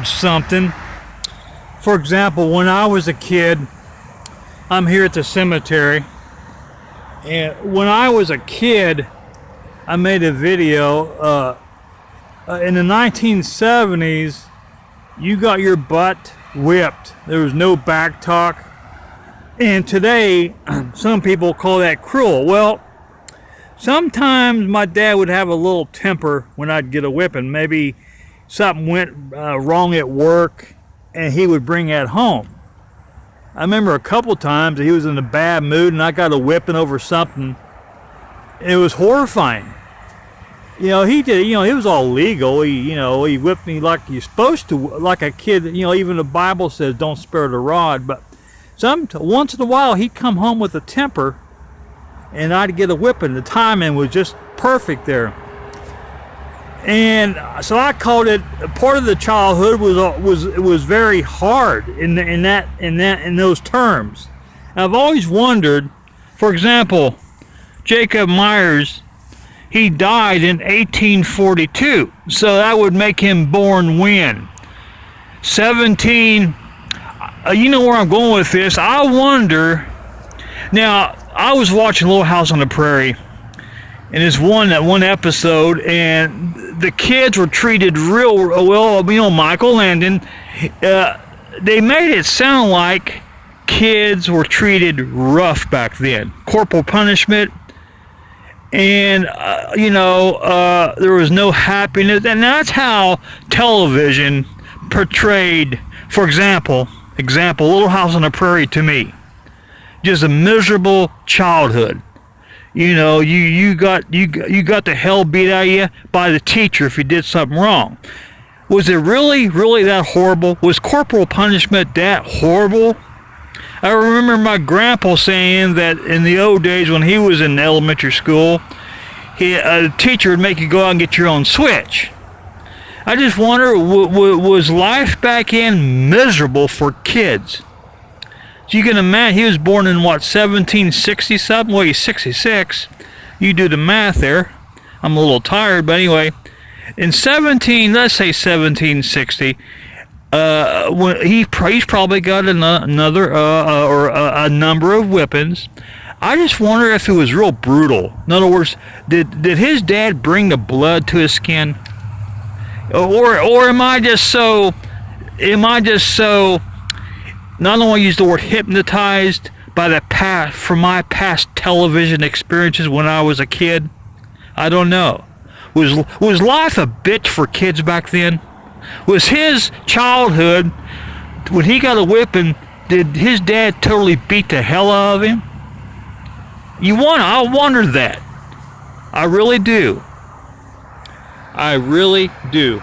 something. For example, when I was a kid, I'm here at the cemetery, and when I was a kid, I made a video. In the 1970s, you got your butt whipped. There was no back talk. And today, some people call that cruel. Well, sometimes my dad would have a little temper when I'd get a whipping. Maybe something went wrong at work, and he would bring that home. I remember a couple times he was in a bad mood, and I got a whipping over something. It was horrifying. He did. It was all legal. He whipped me like you're supposed to, like a kid. Even the Bible says don't spare the rod. But once in a while he'd come home with a temper, and I'd get a whipping. The timing was just perfect there. And so I called it part of the childhood was very hard in those terms. And I've always wondered, for example, Jacob Myers, he died in 1842, so that would make him born when? 17. You know where I'm going with this. I wonder. Now, I was watching Little House on the Prairie, and it's that one episode, and the kids were treated real well. Michael Landon, they made it sound like kids were treated rough back then. Corporal punishment. And, there was no happiness. And that's how television portrayed, for example, Little House on the Prairie to me. Just a miserable childhood. You got the hell beat out of you by the teacher if you did something wrong. Was it really, really that horrible? Was corporal punishment that horrible? I remember my grandpa saying that in the old days when he was in elementary school, a teacher would make you go out and get your own switch. I just wonder, was life back then miserable for kids? So you can imagine, he was born in 1760 something? Well, he's 66. You do the math there. I'm a little tired, but anyway, let's say 1760. When he's probably got a number of whippings. I just wonder if it was real brutal. In other words, did his dad bring the blood to his skin, or am I just so? Not only use the word hypnotized by from my past television experiences when I was a kid. I don't know. Was life a bitch for kids back then? Was his childhood, when he got a whipping, did his dad totally beat the hell out of him? I wonder that. I really do. I really do.